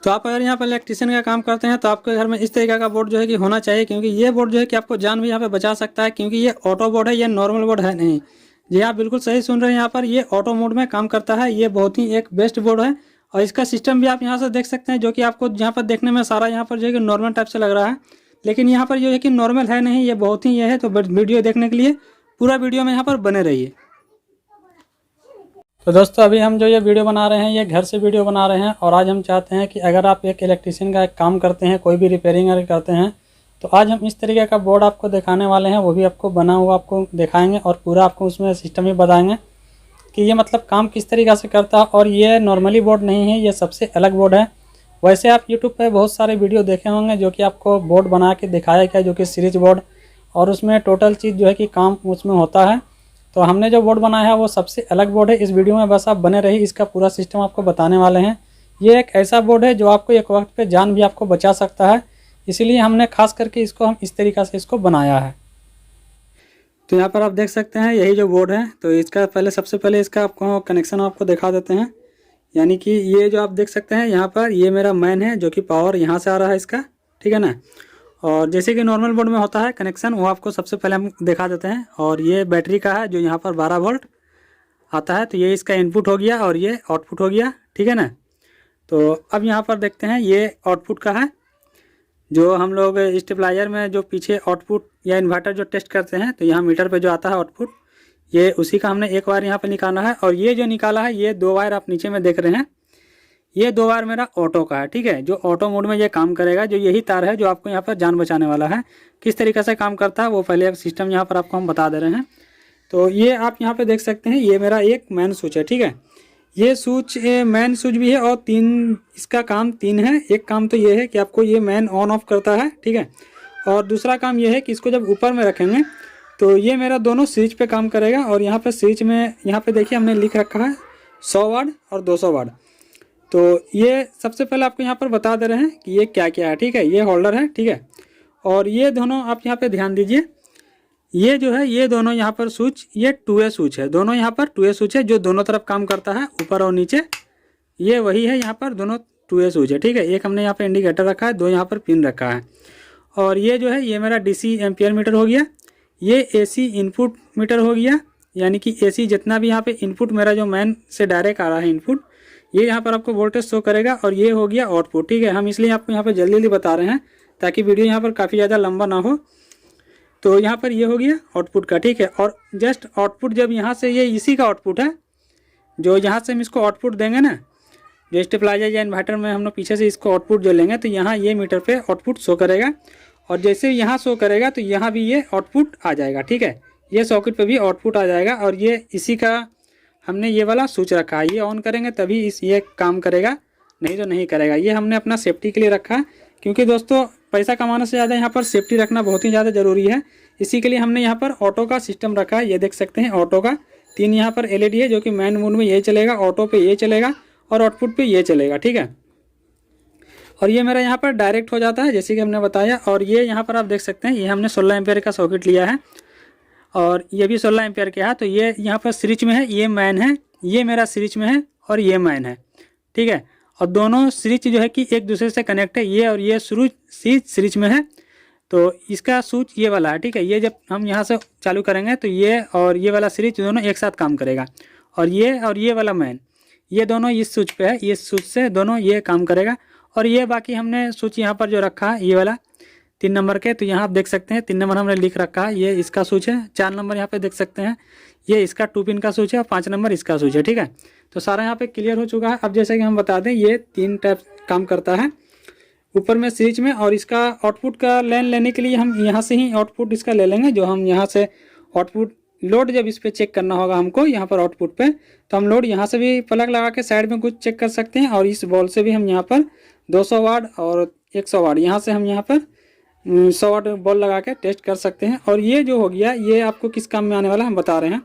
तो आप अगर यहाँ पर इलेक्ट्रीशियन का काम करते हैं तो आपके घर में इस तरीके का बोर्ड जो है कि होना चाहिए, क्योंकि ये बोर्ड जो है कि आपको जान भी यहाँ पे बचा सकता है, क्योंकि ये ऑटो बोर्ड है, ये नॉर्मल बोर्ड है नहीं। जी आप बिल्कुल सही सुन रहे हैं, यहाँ पर ये ऑटो मोड में काम करता है। ये बहुत ही एक बेस्ट बोर्ड है और इसका सिस्टम भी आप यहाँ से देख सकते हैं, जो कि आपको यहाँ पर देखने में सारा यहाँ पर जो है कि नॉर्मल टाइप से लग रहा है, लेकिन यहाँ पर जो है कि नॉर्मल है नहीं, ये बहुत ही ये है। तो वीडियो देखने के लिए पूरा वीडियो में यहाँ पर बने रहिए। तो दोस्तों अभी हम जो ये वीडियो बना रहे हैं ये घर से वीडियो बना रहे हैं, और आज हम चाहते हैं कि अगर आप एक इलेक्ट्रीशियन का एक काम करते हैं, कोई भी रिपेयरिंग अगर करते हैं, तो आज हम इस तरीके का बोर्ड आपको दिखाने वाले हैं। वो भी आपको बना हुआ आपको दिखाएंगे और पूरा आपको उसमें सिस्टम भी बताएंगे कि ये मतलब काम किस तरीके से करता है। और ये नॉर्मली बोर्ड नहीं है, ये सबसे अलग बोर्ड है। वैसे आप यूट्यूब पर बहुत सारे वीडियो देखे होंगे जो कि आपको बोर्ड बना के दिखाया गया, जो कि सीरीज बोर्ड, और उसमें टोटल चीज़ जो है कि काम उसमें होता है। तो हमने जो बोर्ड बनाया है वो सबसे अलग बोर्ड है। इस वीडियो में बस आप बने रहिए, इसका पूरा सिस्टम आपको बताने वाले हैं। ये एक ऐसा बोर्ड है जो आपको एक वक्त पे जान भी आपको बचा सकता है, इसीलिए हमने खास करके इसको हम इस तरीक़ा से इसको बनाया है। तो यहाँ पर आप देख सकते हैं यही जो बोर्ड है, तो इसका सबसे पहले इसका आपको कनेक्शन आपको दिखा देते हैं। यानी कि ये जो आप देख सकते हैं यहाँ पर ये मेरा मैन है, जो कि पावर यहाँ से आ रहा है इसका, ठीक है ना। और जैसे कि नॉर्मल बोर्ड में होता है कनेक्शन, वो आपको सबसे पहले हम दिखा देते हैं। और ये बैटरी का है जो यहाँ पर 12 वोल्ट आता है, तो ये इसका इनपुट हो गया और ये आउटपुट हो गया, ठीक है ना। तो अब यहाँ पर देखते हैं ये आउटपुट का है, जो हम लोग स्टेबलाइजर में जो पीछे आउटपुट या इन्वर्टर जो टेस्ट करते हैं, तो यहाँ मीटर पे जो आता है आउटपुट, ये उसी का हमने एक वायर यहाँ पे निकाला है। और ये जो निकाला है ये 2 वायर आप नीचे में देख रहे हैं, ये 2 वायर मेरा ऑटो का है, ठीक है, जो ऑटो मोड में ये काम करेगा। जो यही तार है जो आपको यहाँ पर जान बचाने वाला है। किस तरीके से काम करता है वो पहले सिस्टम यहाँ पर आपको हम बता दे रहे हैं। तो ये आप यहाँ पे देख सकते हैं, ये मेरा एक मैन स्विच है, ठीक है। ये स्विच मैन स्विच भी है और इसका काम 3 है। एक काम तो ये है कि आपको ये मैन ऑन ऑफ करता है, ठीक है। और दूसरा काम ये है कि इसको जब ऊपर में रखेंगे तो ये मेरा दोनों स्विच पे काम करेगा। और यहाँ पर स्विच में यहाँ पे देखिए हमने लिख रखा है 100 वाट और 200 वाट। तो ये सबसे पहले आपको यहाँ पर बता दे रहे हैं कि ये क्या क्या है, ठीक है। ये होल्डर है, ठीक है। और ये दोनों आप यहाँ पे ध्यान दीजिए, ये जो है ये दोनों यहाँ पर स्विच, ये 2A स्विच है, दोनों यहाँ पर 2A स्विच है जो दोनों तरफ काम करता है, ऊपर और नीचे। ये वही है, यहाँ पर दोनों 2A स्विच है, ठीक है। एक हमने यहाँ पर इंडिकेटर रखा है, 2 यहाँ पर पिन रखा है। और ये जो है ये मेरा DC एम्पियर मीटर हो गया, ये AC इनपुट मीटर हो गया, यानी कि AC जितना भी यहाँ पे इनपुट मेरा जो मैन से डायरेक्ट आ रहा है इनपुट, ये यहाँ पर आपको वोल्टेज शो करेगा। और ये हो गया आउटपुट, ठीक है। हम इसलिए आपको यहाँ पर जल्दी जल्दी बता रहे हैं ताकि वीडियो यहाँ पर काफ़ी ज़्यादा लंबा ना हो। तो यहाँ पर ये हो गया आउटपुट का, ठीक है। और जस्ट आउटपुट जब यहाँ से, ये इसी का आउटपुट है, जो यहाँ से हम इसको आउटपुट देंगे ना, जो स्टेबलाइजर या इन्वर्टर में हम लोग पीछे से इसको आउटपुट जो लेंगे, तो यहाँ ये मीटर पे आउटपुट शो करेगा। और जैसे यहाँ शो करेगा तो यहाँ भी ये आउटपुट आ जाएगा, ठीक है। ये सॉकेट पे भी आउटपुट आ जाएगा। और ये इसी का हमने ये वाला स्विच रखा है, ये ऑन करेंगे तभी ये काम करेगा, नहीं तो नहीं करेगा। ये हमने अपना सेफ्टी के लिए रखा है, क्योंकि दोस्तों पैसा कमाने से ज़्यादा यहाँ पर सेफ्टी रखना बहुत ही ज़्यादा ज़रूरी है। इसी के लिए हमने यहाँ पर ऑटो का सिस्टम रखा है। ये देख सकते हैं ऑटो का 3 यहाँ पर LED है, जो कि मैन मोड में ये चलेगा, ऑटो पे ये चलेगा और आउटपुट पे ये चलेगा, ठीक है। और ये मेरा यहाँ पर डायरेक्ट हो जाता है जैसे कि हमने बताया। और ये यहाँ पर आप देख सकते हैं, ये हमने 16 एम्पियर का सॉकेट लिया है और ये भी 16 एम्पियर का है। तो ये यहाँ पर स्विच में है, ये मैन है, ये मेरा स्विच में है और ये मैन है, ठीक है। और दोनों स्विच जो है कि एक दूसरे से कनेक्ट है, ये और ये स्विच में है। तो इसका स्विच ये वाला है, ठीक है। ये जब हम यहाँ से चालू करेंगे तो ये और ये वाला स्विच दोनों एक साथ काम करेगा। और ये वाला मैन, ये दोनों इस स्विच पे है, ये स्विच से दोनों ये काम करेगा। और ये बाकी हमने स्विच यहाँ पर जो रखा है ये वाला 3 नंबर के, तो यहाँ आप देख सकते हैं 3 नंबर हमने लिख रखा है, ये इसका स्विच है। 4 नंबर यहाँ पे देख सकते हैं, ये इसका 2 पिन का स्विच है। और 5 नंबर इसका स्विच है, ठीक है। तो सारा यहाँ पे क्लियर हो चुका है। अब जैसे कि हम बता दें, ये 3 टाइप काम करता है ऊपर में स्विच में। और इसका आउटपुट का लाइन लेने के लिए हम यहाँ से ही आउटपुट इसका ले लेंगे, जो हम यहाँ से आउटपुट लोड जब इस पर चेक करना होगा हमको यहाँ पर आउटपुट पे, तो हम लोड यहाँ से भी प्लग लगा के साइड में कुछ चेक कर सकते हैं। और इस बॉल से भी हम यहाँ पर 200 वाट और 100 वाट, यहाँ से हम यहाँ पर 100 वाट बॉल लगा के टेस्ट कर सकते हैं। और ये जो हो गया, ये आपको किस काम में आने वाला हम बता रहे हैं।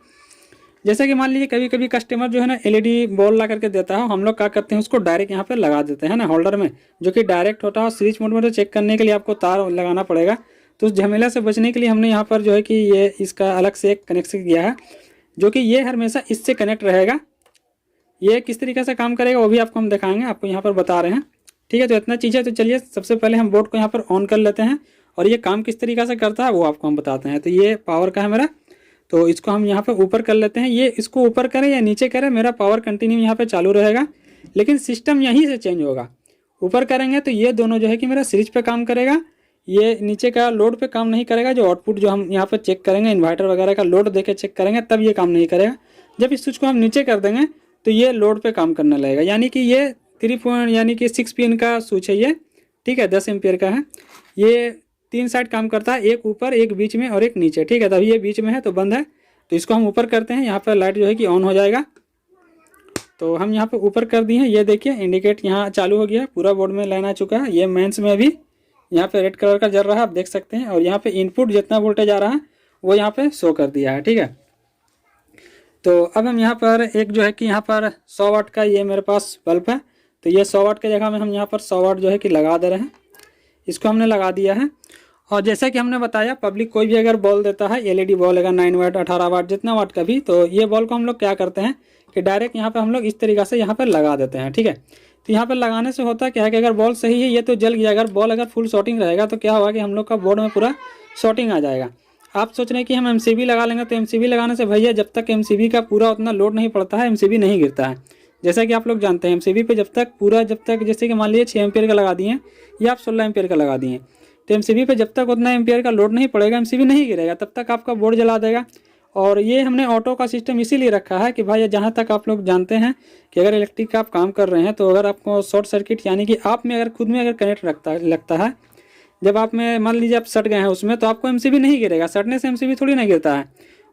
जैसे कि मान लीजिए कभी कभी कस्टमर जो है ना LED बॉल ला करके देता है, हम लोग क्या करते हैं उसको डायरेक्ट यहाँ पे लगा देते हैं ना होल्डर में, जो कि डायरेक्ट होता है। स्विच मोड में तो चेक करने के लिए आपको तार लगाना पड़ेगा। तो उस झमेला से बचने के लिए हमने यहाँ पर जो है कि ये इसका अलग से एक कनेक्शन किया है, जो कि ये हमेशा इससे कनेक्ट रहेगा। ये किस तरीके से काम करेगा वो भी आपको हम दिखाएंगे, आपको यहाँ पर बता रहे हैं, ठीक है, तो इतना चीज़ है। तो चलिए सबसे पहले हम बोर्ड को यहाँ पर ऑन कर लेते हैं और ये काम किस तरीक़े से करता है वो आपको हम बताते हैं। तो ये पावर का है मेरा, तो इसको हम यहाँ पर ऊपर कर लेते हैं। ये इसको ऊपर करें या नीचे करें, मेरा पावर कंटिन्यू यहाँ पर चालू रहेगा, लेकिन सिस्टम यहीं से चेंज होगा। ऊपर करेंगे तो ये दोनों जो है कि मेरा सीरीज पे काम करेगा, ये नीचे का लोड पे काम नहीं करेगा। जो आउटपुट जो हम यहाँ पे चेक करेंगे इन्वर्टर वगैरह का लोड देके चेक करेंगे तब ये काम नहीं करेगा। जब इस स्विच को हम नीचे कर देंगे तो ये लोड पे काम करने लगेगा, यानी कि ये 6 पिन का स्विच है ये, ठीक है, 10 एम्पियर का है। ये 3 साइड काम करता है, एक ऊपर, एक बीच में और एक नीचे, ठीक है। तभी ये बीच में है तो बंद है, तो इसको हम ऊपर करते हैं, यहाँ पर लाइट जो है कि ऑन हो जाएगा। तो हम यहाँ पे ऊपर कर दिए हैं, ये देखिए इंडिकेट यहाँ चालू हो गया, पूरा बोर्ड में लाइन आ चुका है। ये मेंस में भी यहाँ पे रेड कलर का जल रहा है, आप देख सकते हैं। और यहाँ पे इनपुट जितना वोल्टेज आ रहा है वो यहाँ पे शो कर दिया है, ठीक है। तो अब हम यहाँ पर एक जो है कि यहाँ पर 100 वाट का ये मेरे पास बल्ब है, तो ये 100 वाट के जगह में हम यहाँ पर 100 वाट जो है कि लगा दे रहे हैं। इसको हमने लगा दिया है। और जैसा कि हमने बताया, पब्लिक कोई भी अगर बॉल देता है, एलईडी बॉल अगर 9 वाट 18 वाट जितना वाट का भी, तो ये बॉल को हम लोग क्या करते हैं कि डायरेक्ट यहाँ पे हम लोग इस तरीक़े से यहाँ पर लगा देते हैं, ठीक है। तो यहाँ पर लगाने से होता क्या है कि अगर बॉल सही है ये तो जल गया, अगर बॉल अगर फुल शॉर्टिंग रहेगा तो क्या होगा कि हम लोग का बोर्ड में पूरा शॉर्टिंग आ जाएगा। आप सोच रहे हैं कि हम एमसीबी लगा लेंगे, तो एमसीबी लगाने से भैया जब तक एमसीबी का पूरा उतना लोड नहीं पड़ता है एमसीबी नहीं गिरता है। जैसा कि आप लोग जानते हैं एमसीबी पे जब तक जैसे कि मान लीजिए 6 एम्पियर का लगा दिए या आप 16 एम्पियर का लगा दिए, तो एमसीबी पे जब तक उतना एम्पियर का लोड नहीं पड़ेगा एमसीबी नहीं गिरेगा, तब तक आपका बोर्ड जला देगा। और ये हमने ऑटो का सिस्टम इसीलिए रखा है कि भाई जहाँ तक आप लोग जानते हैं कि अगर इलेक्ट्रिक का आप काम कर रहे हैं तो अगर आपको शॉर्ट सर्किट यानी कि आप में अगर खुद में अगर कनेक्ट लगता है, जब आप में मान लीजिए आप सट गए हैं उसमें, तो आपको एमसीबी नहीं गिरेगा। सटने से एमसीबी थोड़ी ना गिरता है,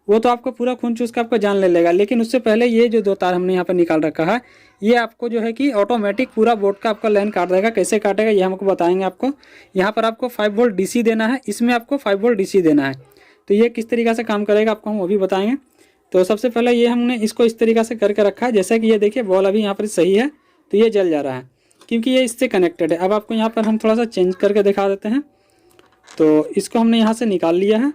वो तो आपको पूरा खून चूस के आपको जान ले लेगा। लेकिन उससे पहले ये जो 2 तार हमने यहाँ पर निकाल रखा है, ये आपको जो है कि ऑटोमेटिक पूरा बोर्ड का आपका लाइन काट देगा। कैसे काटेगा ये हमको बताएंगे आपको। यहाँ पर आपको 5 वोल्ट डीसी देना है, इसमें आपको 5 वोल्ट डीसी देना है। तो ये किस तरीक़े से काम करेगा आपको हम वो भी बताएंगे। तो सबसे पहले ये हमने इसको इस तरीक़े से करके रखा है, जैसा कि ये देखिए बॉल अभी यहाँ पर सही है तो ये जल जा रहा है क्योंकि ये इससे कनेक्टेड है। अब आपको यहाँ पर हम थोड़ा सा चेंज करके दिखा देते हैं। तो इसको हमने यहाँ से निकाल लिया है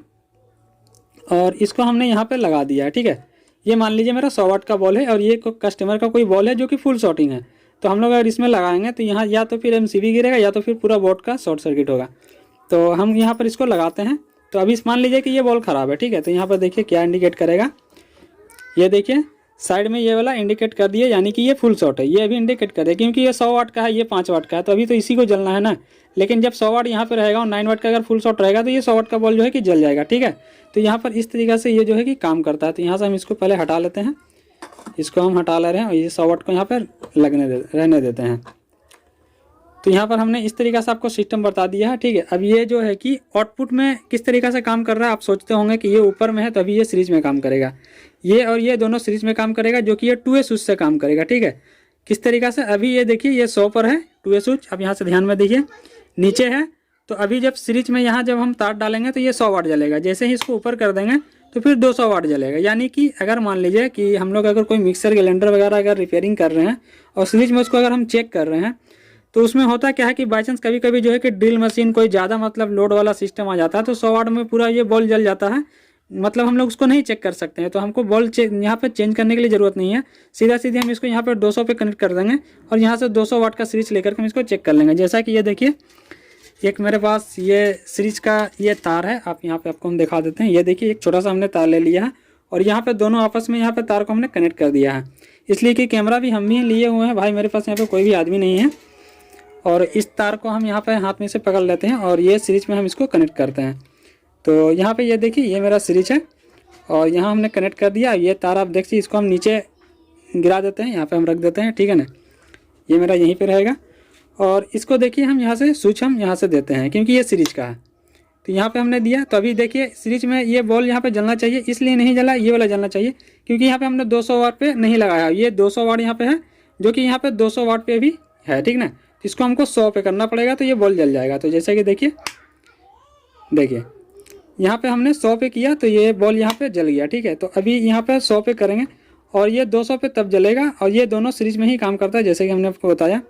और इसको हमने यहाँ पर लगा दिया है, ठीक है। ये मान लीजिए मेरा 100 वाट का बॉल है और ये कस्टमर का कोई बॉल है जो कि फुल शॉर्टिंग है, तो हम लोग अगर इसमें लगाएंगे तो यहाँ या तो फिर एमसीबी गिरेगा या तो फिर पूरा बोर्ड का शॉर्ट सर्किट होगा। तो हम यहाँ पर इसको लगाते हैं। तो अभी मान लीजिए कि ये बॉल ख़राब है, ठीक है। तो यहाँ पर देखिए क्या इंडिकेट करेगा, ये देखिए साइड में ये वाला इंडिकेट कर दिए, यानी कि ये फुल शॉर्ट है। ये अभी इंडिकेट कर दिया क्योंकि ये 100 वाट का है, ये 5 वाट का है, तो अभी तो इसी को जलना है ना। लेकिन जब 100 वाट यहाँ पे रहेगा और 9 वाट का अगर फुल शॉर्ट रहेगा तो ये 100 वाट का बॉल जो है कि जल जाएगा, ठीक है। तो यहाँ पर इस तरीक़े से ये जो है कि काम करता है। तो यहाँ से हम इसको पहले हटा लेते हैं, इसको हम हटा ले रहे हैं और ये 100 वाट को यहाँ पर रहने देते हैं। तो यहाँ पर हमने इस तरीक़े से आपको सिस्टम बता दिया है, ठीक है। अब ये जो है कि आउटपुट में किस तरीक़े से काम कर रहा है, आप सोचते होंगे कि ये ऊपर में है तो अभी ये सीरीज में काम करेगा। ये और ये दोनों सीरीज में काम करेगा, जो कि ये 2A स्विच से काम करेगा, ठीक है। किस तरीक़े से, अभी ये देखिए ये 100 पर है 2A स्विच। अब यहाँ से ध्यान में देखिए नीचे है, तो अभी जब सीरीज में यहाँ जब हम तार डालेंगे तो ये 100 वाट जलेगा। जैसे ही इसको ऊपर कर देंगे तो फिर 200 वाट जलेगा। यानी कि अगर मान लीजिए कि हम लोग अगर कोई मिक्सर ग्राइंडर वगैरह अगर रिपेयरिंग कर रहे हैं और सीरीज में उसको अगर हम चेक कर रहे हैं, तो उसमें होता क्या है कि बाई चांस कभी कभी जो है कि ड्रिल मशीन कोई ज़्यादा मतलब लोड वाला सिस्टम आ जाता है, तो 100 वाट में पूरा ये बॉल जल जाता है। मतलब हम लोग उसको नहीं चेक कर सकते हैं, तो हमको बॉल यहाँ पे चेंज करने के लिए ज़रूरत नहीं है। सीधा सीधे हम इसको यहाँ पर 200 पे कनेक्ट कर देंगे और यहाँ से 200 वाट का सीरीज लेकर हम इसको चेक कर लेंगे। जैसा कि ये देखिए एक मेरे पास ये सीरीज का ये तार है, आप यहाँ पे आपको हम दिखा देते हैं। ये देखिए एक छोटा सा हमने तार ले लिया है और यहाँ पे दोनों आपस में यहाँ पे तार को हमने कनेक्ट कर दिया है, इसलिए कि कैमरा भी हम ही लिए हुए हैं भाई, मेरे पास यहाँ पे कोई भी आदमी नहीं है। और इस तार को हम यहाँ पे हाथ में से पकड़ लेते हैं और ये सीरीज में हम इसको कनेक्ट करते हैं। तो यहाँ पे ये देखिए ये मेरा सीरीज है और यहाँ हमने कनेक्ट कर दिया। ये तार आप देखिए, इसको हम नीचे गिरा देते हैं, यहाँ पे हम रख देते हैं, ठीक है ना। ये मेरा यहीं पे रहेगा और इसको देखिए हम यहाँ से स्विच हम यहाँ से देते हैं क्योंकि ये सीरीज का है। तो यहाँ पे हमने दिया, तो अभी देखिए सीरीज में ये बॉल यहाँ पे जलना चाहिए, इसलिए नहीं जला, ये वाला जलना चाहिए क्योंकि यहाँ पे हमने 200 वाट पे नहीं लगाया। ये 200 वाट यहाँ पे है, जो कि यहाँ पे 200 वाट पे भी है, ठीक ना। इसको हमको 100 पे करना पड़ेगा तो ये बॉल जल जाएगा। तो जैसे कि देखिए यहाँ पे हमने 100 पे किया तो ये बॉल यहाँ पे जल गया, ठीक है। तो अभी यहाँ पे 100 पे करेंगे और ये 200 पे तब जलेगा और ये दोनों सीरीज में ही काम करता है, जैसे कि हमने आपको बताया।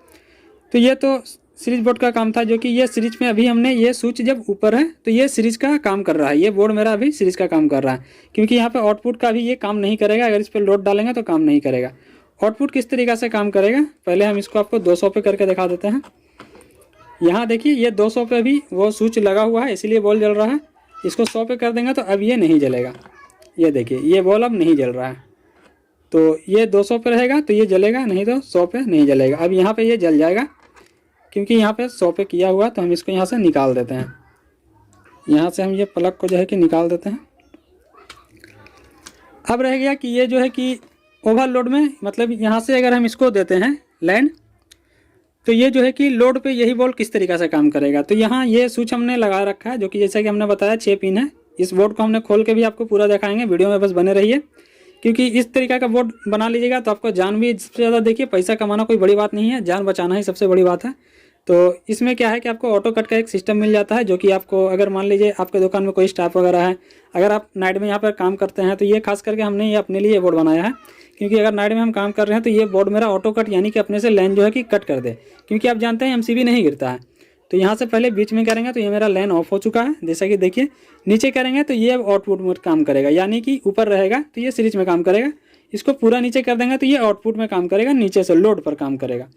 तो ये तो सीरीज बोर्ड का काम था, जो कि ये सीरीज में अभी हमने ये स्विच जब ऊपर है तो ये सीरीज का काम कर रहा है। ये बोर्ड मेरा अभी सीरीज का काम कर रहा है क्योंकि यहाँ पे आउटपुट का भी ये काम नहीं करेगा, अगर इस पर लोड डालेंगे तो काम नहीं करेगा। आउटपुट किस तरीक़े से काम करेगा, पहले हम इसको आपको 200 पे करके दिखा देते हैं। यहाँ देखिए ये 200 पे भी वो स्विच लगा हुआ है, इसीलिए बॉल जल रहा है। इसको 100 पे कर देंगे तो अब ये नहीं जलेगा। ये देखिए ये बॉल अब नहीं जल रहा है। तो ये 200 पे रहेगा तो ये जलेगा, नहीं तो 100 पे नहीं जलेगा। अब यहाँ पे ये जल जाएगा क्योंकि यहाँ पे 100 पे किया हुआ, तो हम इसको यहाँ से निकाल देते हैं। यहाँ से हम ये प्लग को जो है कि निकाल देते हैं। अब रह गया कि ये जो है कि ओवरलोड में, मतलब यहाँ से अगर हम इसको देते हैं लाइन, तो ये जो है कि लोड पे यही बॉल किस तरीक़ा से काम करेगा। तो यहाँ ये स्विच हमने लगा रखा है, जो कि जैसा कि हमने बताया 6 पिन है। इस बोर्ड को हमने खोल के भी आपको पूरा दिखाएंगे, वीडियो में बस बने रहिए, क्योंकि इस तरीका का बोर्ड बना लीजिएगा तो आपको जान भी सबसे ज़्यादा, देखिए पैसा कमाना कोई बड़ी बात नहीं है, जान बचाना ही सबसे बड़ी बात है। तो इसमें क्या है कि आपको ऑटो कट का एक सिस्टम मिल जाता है, जो कि आपको अगर मान लीजिए आपके दुकान में कोई स्टाफ वगैरह है, अगर आप नाइट में यहाँ पर काम करते हैं, तो ये खास करके हमने ये अपने लिए बोर्ड बनाया है, क्योंकि अगर नाइट में हम काम कर रहे हैं तो ये बोर्ड मेरा ऑटो कट यानी कि अपने से लाइन जो है कि कट कर दे, क्योंकि आप जानते हैं एमसीबी नहीं गिरता है। तो यहाँ से पहले बीच में करेंगे तो ये मेरा लाइन ऑफ हो चुका है, जैसा कि देखिए। नीचे करेंगे तो ये आउटपुट में काम करेगा, यानी कि ऊपर रहेगा तो ये सीरीज में काम करेगा। इसको पूरा नीचे कर देंगे तो ये आउटपुट में काम करेगा, नीचे से लोड पर काम करेगा।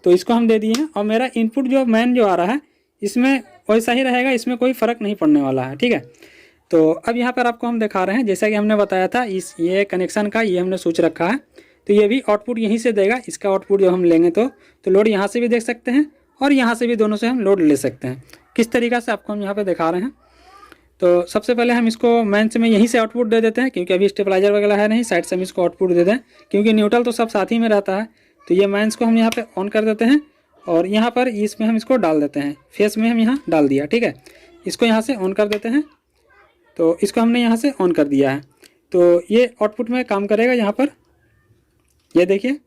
तो इसको हम दे दिए हैं, और मेरा इनपुट जो मैन जो आ रहा है इसमें वैसा ही रहेगा, इसमें कोई फ़र्क नहीं पड़ने वाला है, ठीक है। तो अब यहाँ पर आपको हम दिखा रहे हैं, जैसा कि हमने बताया था, ये कनेक्शन का ये हमने सोच रखा है। तो ये भी आउटपुट यहीं से देगा, इसका आउटपुट जब हम लेंगे तो लोड यहाँ से भी देख सकते हैं और यहाँ से भी, दोनों से हम लोड ले सकते हैं। किस तरीक़ा से आपको हम यहाँ पर दिखा रहे हैं। तो सबसे पहले हम इसको मेन से में यहीं से आउटपुट दे देते हैं, क्योंकि अभी स्टेबलाइजर वगैरह है नहीं, साइड से हम इसको आउटपुट दे दें, क्योंकि न्यूट्रल तो सब साथ ही में रहता है। तो ये मेंस को हम यहाँ पे ऑन कर देते हैं, और यहाँ पर इसमें हम इसको डाल देते हैं, फेस में हम यहाँ डाल दिया, ठीक है। इसको यहाँ से ऑन कर देते हैं, तो इसको हमने यहाँ से ऑन कर दिया है। तो ये आउटपुट में काम करेगा। यहाँ पर ये देखिए,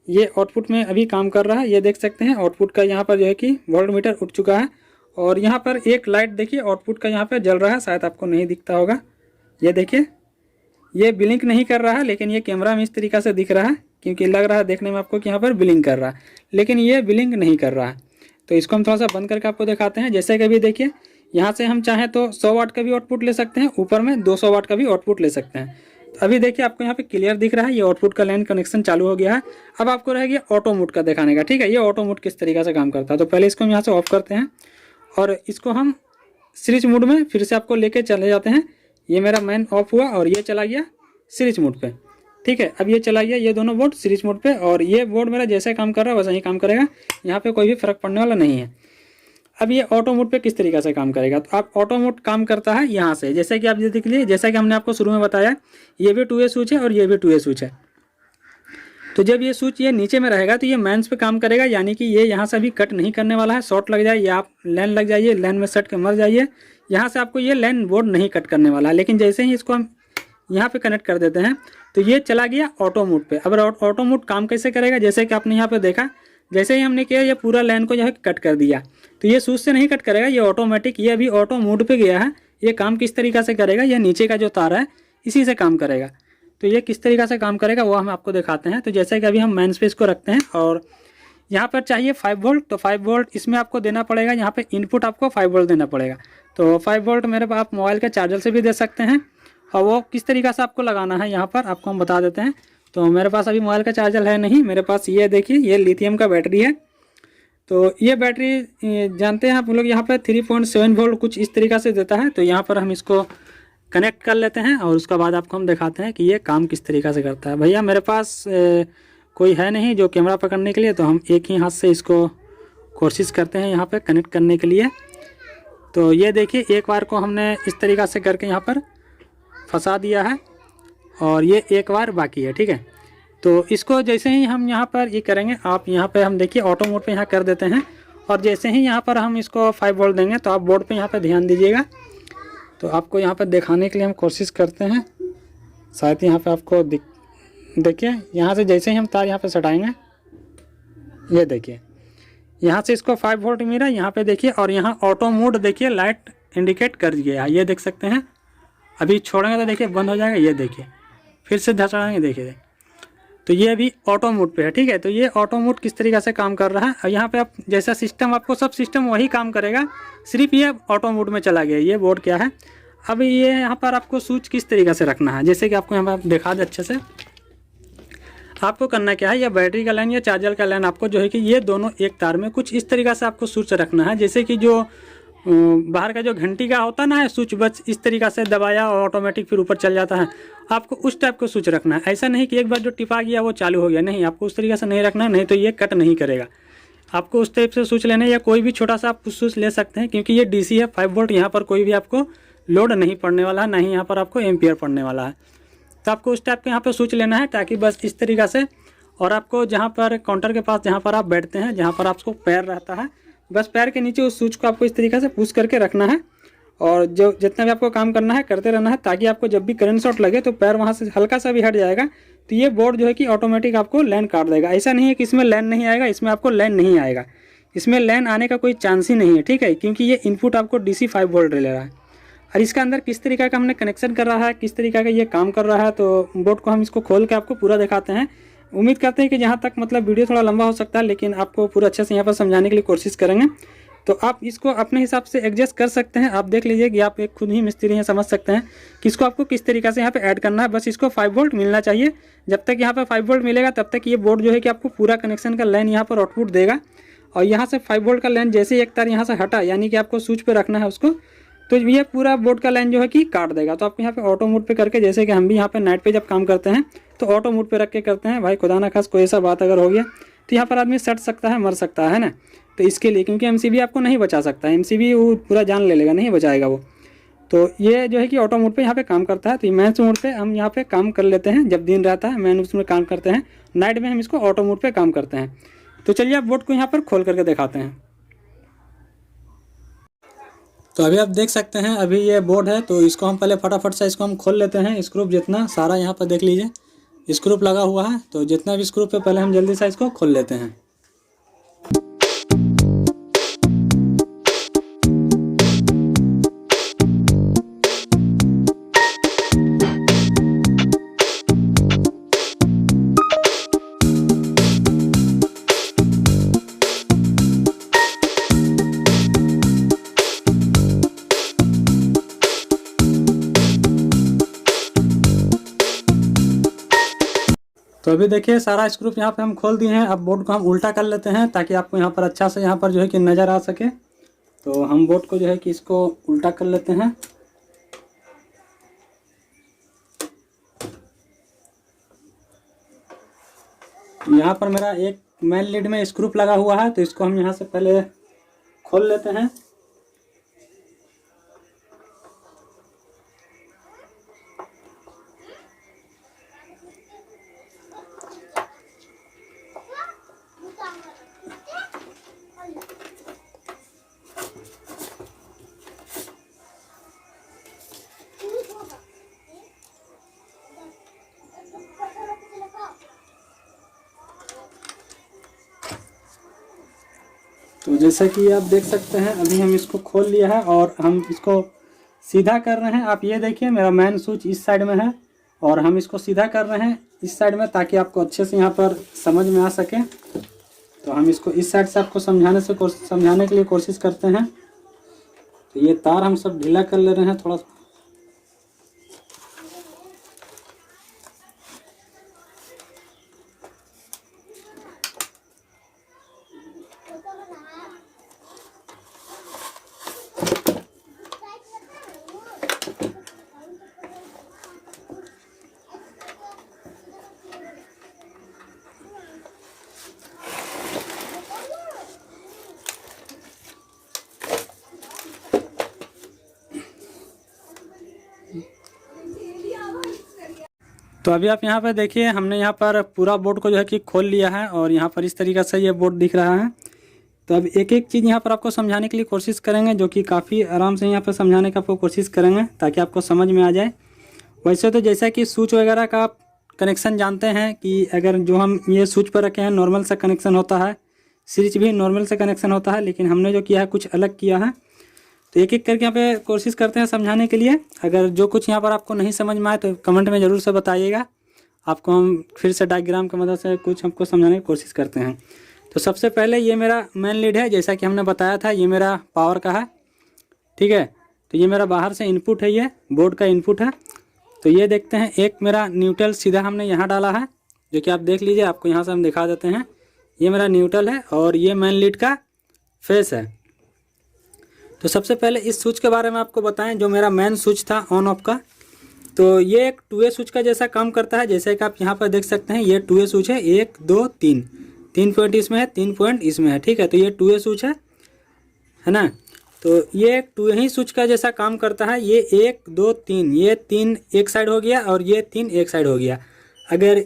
ये आउटपुट में अभी काम कर रहा है, ये देख सकते हैं आउटपुट का यहाँ पर जो है कि वोल्ट मीटर उठ चुका है। और यहाँ पर एक लाइट देखिए आउटपुट का यहाँ पर जल रहा है, शायद आपको नहीं दिखता होगा। ये देखिए ये ब्लिंक नहीं कर रहा है, लेकिन ये कैमरा में इस तरीक़ा से दिख रहा है, क्योंकि लग रहा है देखने में आपको कि यहाँ पर ब्लिंक कर रहा है, लेकिन ये ब्लिंक नहीं कर रहा है। तो इसको हम थोड़ा सा बंद करके आपको दिखाते हैं। जैसे कि अभी देखिए, यहाँ से हम चाहें तो 100 वाट का भी आउटपुट ले सकते हैं, ऊपर में 200 वाट का भी आउटपुट ले सकते हैं। तो अभी देखिए आपको यहाँ पे क्लियर दिख रहा है, ये आउटपुट का लाइन कनेक्शन चालू हो गया है। अब आपको रह गया ऑटो मोड का दिखाने का, ठीक है। ये ऑटो मोड किस तरीके से काम करता है। तो पहले इसको हम यहाँ से ऑफ करते हैं, और इसको हम सीरीज मोड में फिर से आपको लेके चले जाते हैं। ये मेरा मैन ऑफ हुआ और ये चला गया सीरीज मोड पे, ठीक है। अब ये चला गया, ये दोनों बोर्ड सीरीज मोड पे, और ये बोर्ड मेरा जैसे काम कर रहा है वैसा ही काम करेगा, यहाँ पे कोई भी फर्क पड़ने वाला नहीं है। अब ये ऑटो मोड पे किस तरीके से काम करेगा। तो आप ऑटो मोड काम करता है यहाँ से, जैसे कि आप ये देख लीजिए, जैसा कि हमने आपको शुरू में बताया, ये भी 2A स्विच है और ये भी 2A स्विच है। तो जब ये स्विच ये नीचे में रहेगा तो ये मेंस पे काम करेगा, यानी कि ये यहाँ से अभी कट नहीं करने वाला है। शॉर्ट लग जाए या आप लाइन लग जाइए, लाइन में सट के मर जाइए, यहाँ से आपको ये लाइन बोर्ड नहीं कट करने वाला है। लेकिन जैसे ही इसको हम यहाँ पे कनेक्ट कर देते हैं तो ये चला गया ऑटो मोड पे। अब ऑटो मोड काम कैसे करेगा, जैसे कि आपने यहाँ पे देखा, जैसे ही हमने किया ये पूरा लाइन को जो है कट कर दिया, तो ये स्विच से नहीं कट करेगा, ये ऑटोमेटिक, ये अभी ऑटो मोड पे गया है। ये काम किस तरीक़ा से करेगा, ये नीचे का जो तार है इसी से काम करेगा। तो ये किस तरीक़ा से काम करेगा वो हम आपको दिखाते हैं। तो जैसे कि अभी हम मेन स्पेस को रखते हैं, और यहाँ पर चाहिए 5 वोल्ट, तो 5 वोल्ट इसमें आपको देना पड़ेगा। यहाँ पे इनपुट आपको 5 वोल्ट देना पड़ेगा। तो 5 वोल्ट मेरे पास आप मोबाइल के चार्जर से भी दे सकते हैं, और वो किस तरीक़ा से आपको लगाना है यहाँ पर आपको हम बता देते हैं। तो मेरे पास अभी मोबाइल का चार्जर है नहीं, मेरे पास ये देखिए, ये लिथियम का बैटरी है। तो ये बैटरी जानते हैं आप लोग, यहाँ पर 3.7 वोल्ट कुछ इस तरीक़ा से देता है। तो यहाँ पर हम इसको कनेक्ट कर लेते हैं, और उसके बाद आपको हम दिखाते हैं कि ये काम किस तरीक़ा से करता है। भैया मेरे पास कोई है नहीं जो कैमरा पकड़ने के लिए, तो हम एक ही हाथ से इसको कोशिश करते हैं यहाँ पे कनेक्ट करने के लिए। तो ये देखिए, एक बार को हमने इस तरीक़ा से करके यहाँ पर फंसा दिया है, और ये एक बार बाकी है, ठीक है। तो इसको जैसे ही हम यहाँ पर ये करेंगे, आप यहाँ पे हम देखिए ऑटो मोड पे यहाँ कर देते हैं, और जैसे ही यहाँ पर हम इसको 5 वोल्ट देंगे, तो आप बोर्ड पे यहाँ पे ध्यान दीजिएगा। तो आपको यहाँ पर दिखाने के लिए हम कोशिश करते हैं, शायद यहाँ पे आपको देखिए, यहाँ से जैसे ही हम तार यहाँ पे सटाएंगे, ये देखिए यहाँ से इसको 5 वोल्ट मिला, यहाँ पे देखिए, और यहाँ ऑटो मोड देखिए लाइट इंडिकेट कर दिया, ये देख सकते हैं। अभी छोड़ेंगे तो देखिए बंद हो जाएगा, ये देखिए, फिर से धसाएंगे, देखिए। तो ये अभी ऑटो मोड पे है, ठीक है। तो ये ऑटो मोड किस तरीके से काम कर रहा है, और यहाँ पे आप जैसा सिस्टम, आपको सब सिस्टम वही काम करेगा, सिर्फ ये ऑटो मोड में चला गया। ये बोर्ड क्या है, अब ये यहाँ पर आपको स्विच किस तरीके से रखना है, जैसे कि आपको यहाँ पर दिखा दे अच्छे से। आपको करना क्या है, या बैटरी का लाइन या चार्जर का लाइन आपको जो है कि ये दोनों एक तार में कुछ इस तरीक़ा से आपको स्विच रखना है, जैसे कि जो बाहर का जो घंटी का होता ना है स्विच, बस इस तरीक़ा से दबाया और ऑटोमेटिक फिर ऊपर चल जाता है। आपको उस टाइप को स्विच रखना है, ऐसा नहीं कि एक बार जो टिपा गया वो चालू हो गया, नहीं, आपको उस तरीक़े से नहीं रखना है, नहीं तो ये कट नहीं करेगा। आपको उस टाइप से स्विच लेना है, या कोई भी छोटा सा आप स्विच ले सकते हैं, क्योंकि ये डीसी है 5 वोल्ट, यहाँ पर कोई भी आपको लोड नहीं पड़ने वाला है, ना ही यहाँ पर आपको एम्पियर पड़ने वाला है। तो आपको उस टाइप के यहाँ पर स्विच लेना है, ताकि बस इस तरीक़ा से, और आपको जहाँ पर काउंटर के पास जहाँ पर आप बैठते हैं, जहाँ पर आपको पैर रहता है, बस पैर के नीचे उस स्विच को आपको इस तरीक़े से पुश करके रखना है, और जो जितना भी आपको काम करना है करते रहना है, ताकि आपको जब भी करंट शॉट लगे तो पैर वहाँ से हल्का सा भी हट जाएगा, तो ये बोर्ड जो है कि ऑटोमेटिक आपको लाइन काट देगा। ऐसा नहीं है कि इसमें लाइन नहीं आएगा, इसमें आपको लाइन नहीं आएगा, इसमें लाइन आने का कोई चांस ही नहीं है, ठीक है, क्योंकि ये इनपुट आपको DC 5 वोल्ट ले रहा है। और इसका अंदर किस तरीके का हमने कनेक्शन कर रहा है, किस तरीके का ये काम कर रहा है, तो बोर्ड को हम इसको खोल के आपको पूरा दिखाते हैं। उम्मीद करते हैं कि जहाँ तक मतलब वीडियो थोड़ा लंबा हो सकता है, लेकिन आपको पूरा अच्छे से यहाँ पर समझाने के लिए कोशिश करेंगे। तो आप इसको अपने हिसाब से एडजस्ट कर सकते हैं। आप देख लीजिए कि आप एक खुद ही मिस्त्री हैं, समझ सकते हैं कि इसको आपको किस तरीके से यहाँ पे ऐड करना है। बस इसको 5 वोल्ट मिलना चाहिए। जब तक यहाँ पे 5 वोल्ट मिलेगा तब तक ये बोर्ड जो है कि आपको पूरा कनेक्शन का लाइन यहाँ पर आउटपुट देगा। और यहाँ से 5 वोल्ट का लाइन जैसे ही एक तार यहाँ से हटा, यानी कि आपको स्विच पे रखना है उसको, तो ये पूरा बोर्ड का लाइन जो है कि काट देगा। तो आपको यहाँ पे ऑटो मोड पे करके, जैसे कि हम भी यहाँ पे नाइट पे जब काम करते हैं तो ऑटो मोड पे रख के करते हैं। भाई खुदा ना खास कोई ऐसा बात अगर हो गया तो यहाँ पर आदमी सट सकता है, मर सकता है ना। तो इसके लिए, क्योंकि MCB आपको नहीं बचा सकता है, MCB वो पूरा जान ले लेगा, नहीं बचाएगा वो। तो ये जो है कि ऑटो मोड पे यहाँ पे काम करता है। तो मैन मोड पे हम यहाँ पे काम कर लेते हैं, जब दिन रहता है मैन उसमें काम करते हैं, नाइट में हम इसको ऑटो मोड पे काम करते हैं। तो चलिए आप बोर्ड को यहाँ पर खोल करके दिखाते हैं। तो अभी आप देख सकते हैं, अभी ये बोर्ड है, तो इसको हम पहले फटाफट से इसको हम खोल लेते हैं। स्क्रूप जितना सारा यहाँ पर देख लीजिए स्क्रूप लगा हुआ है, तो जितना भी स्क्रूप है पहले हम जल्दी से इसको खोल लेते हैं। तो अभी देखिए सारा स्क्रूप यहाँ पे हम खोल दिए हैं। अब बोर्ड को हम उल्टा कर लेते हैं, ताकि आपको यहाँ पर अच्छा से यहाँ पर जो है कि नज़र आ सके। तो हम बोर्ड को जो है कि इसको उल्टा कर लेते हैं। यहाँ पर मेरा एक मेन लीड में स्क्रूप लगा हुआ है, तो इसको हम यहाँ से पहले खोल लेते हैं। तो जैसा कि आप देख सकते हैं, अभी हम इसको खोल लिया है और हम इसको सीधा कर रहे हैं। आप ये देखिए मेरा मेन स्विच इस साइड में है और हम इसको सीधा कर रहे हैं इस साइड में, ताकि आपको अच्छे से यहाँ पर समझ में आ सके। तो हम इसको इस साइड से आपको समझाने के लिए कोशिश करते हैं। तो ये तार हम सब ढीला कर ले रहे हैं थोड़ा सा। तो अभी आप यहाँ पर देखिए, हमने यहाँ पर पूरा बोर्ड को जो है कि खोल लिया है और यहाँ पर इस तरीके से ये बोर्ड दिख रहा है। तो अब एक एक चीज़ यहाँ पर आपको समझाने के लिए कोशिश करेंगे, जो कि काफ़ी आराम से यहाँ पर समझाने का आपको कोशिश करेंगे, ताकि आपको समझ में आ जाए। वैसे तो जैसा कि स्विच वगैरह का आप कनेक्शन जानते हैं कि अगर जो हम ये स्विच पर रखे हैं नॉर्मल सा कनेक्शन होता है, स्विच भी नॉर्मल से कनेक्शन होता है, लेकिन हमने जो किया है कुछ अलग किया है। तो एक एक करके यहाँ पे कोशिश करते हैं समझाने के लिए। अगर जो कुछ यहाँ पर आपको नहीं समझ में आए तो कमेंट में ज़रूर से बताइएगा, आपको हम फिर से डायग्राम की मदद से कुछ हमको समझाने की कोशिश करते हैं। तो सबसे पहले ये मेरा मेन लीड है, जैसा कि हमने बताया था, ये मेरा पावर का है, ठीक है। तो ये मेरा बाहर से इनपुट है, ये बोर्ड का इनपुट है। तो ये देखते हैं, एक मेरा न्यूट्रल सीधा हमने यहाँ डाला है, जो कि आप देख लीजिए, आपको यहाँ से हम दिखा देते हैं। ये मेरा न्यूट्रल है और ये मेन लीड का फेस है। तो सबसे पहले इस स्विच के बारे में आपको बताएं, जो मेरा मेन स्विच था ऑन ऑफ का। तो ये एक 2 वे स्विच का जैसा काम करता है, जैसे कि आप यहाँ पर देख सकते हैं। ये 2 वे स्विच है, 1 2 3, 3 पॉइंट इसमें है, 3 पॉइंट इसमें है, ठीक है। तो ये 2 वे स्विच है ना। तो ये एक 2 ही स्विच का जैसा काम करता है। ये 1 2 3, ये 3 एक साइड हो गया और ये 3 एक साइड हो गया। अगर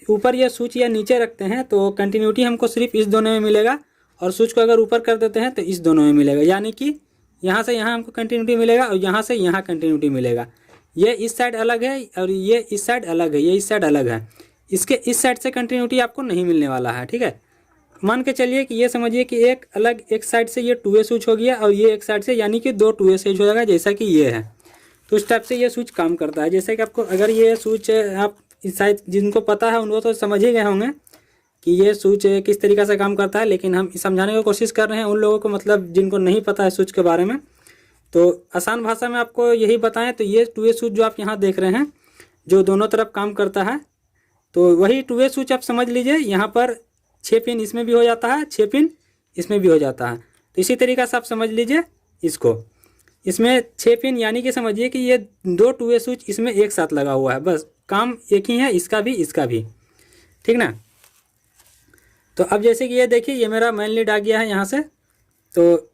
ऊपर ये स्विच या नीचे रखते हैं तो कंटिन्यूटी हमको सिर्फ इस दोनों में मिलेगा, और स्विच को अगर ऊपर कर देते हैं तो इस दोनों में मिलेगा। यानी कि यहाँ से यहाँ हमको कंटिन्यूटी मिलेगा और यहाँ से यहाँ कंटिन्यूटी मिलेगा। ये इस साइड अलग है और ये इस साइड अलग है, ये इस साइड अलग है। इसके इस साइड से कंटिन्यूटी आपको नहीं मिलने वाला है, ठीक है। मान के चलिए कि ये समझिए कि एक अलग एक साइड से ये 2 वे स्विच हो गया और ये एक साइड से, यानी कि 2 2 वे स्विच हो जाएगा, जैसा कि ये है। तो इस टाइप से ये स्विच काम करता है। जैसे कि आपको अगर ये स्विच आप शायद जिनको पता है उनको तो समझ ही गए होंगे कि ये स्विच किस तरीके से काम करता है, लेकिन हम समझाने की कोशिश कर रहे हैं उन लोगों को, मतलब जिनको नहीं पता है स्विच के बारे में। तो आसान भाषा में आपको यही बताएं। तो ये 2 वे स्विच जो आप यहाँ देख रहे हैं, जो दोनों तरफ काम करता है, तो वही 2 वे स्विच आप समझ लीजिए। यहाँ पर 6 पिन इसमें भी हो जाता है, 6 पिन इसमें भी हो जाता है। तो इसी तरीके से आप समझ लीजिए इसको। इसमें 6 पिन, यानी कि समझिए कि ये 2 2 वे स्विच इसमें एक साथ लगा हुआ है, बस काम एक ही है, इसका भी इसका भी, ठीक ना। तो अब जैसे कि ये देखिए, ये मेरा मेन लीड आ गया है यहाँ से। तो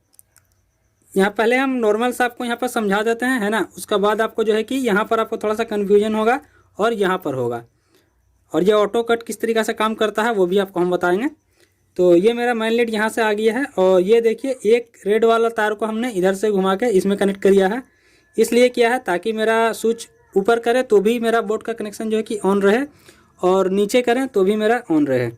यहाँ पहले हम नॉर्मल सा आपको यहाँ पर समझा देते हैं, है ना। उसके बाद आपको जो है कि यहाँ पर आपको थोड़ा सा कन्फ्यूजन होगा और यहाँ पर होगा, और ये ऑटो कट किस तरीक़े से काम करता है वो भी आपको हम बताएंगे। तो ये मेरा मेन लीड यहाँ से आ गया है, और ये देखिए एक रेड वाला तार को हमने इधर से घुमा के इसमें कनेक्ट किया है। इसलिए किया है ताकि मेरा स्विच ऊपर करे तो भी मेरा बोर्ड का कनेक्शन जो है कि ऑन रहे, और नीचे करें तो भी मेरा ऑन रहे।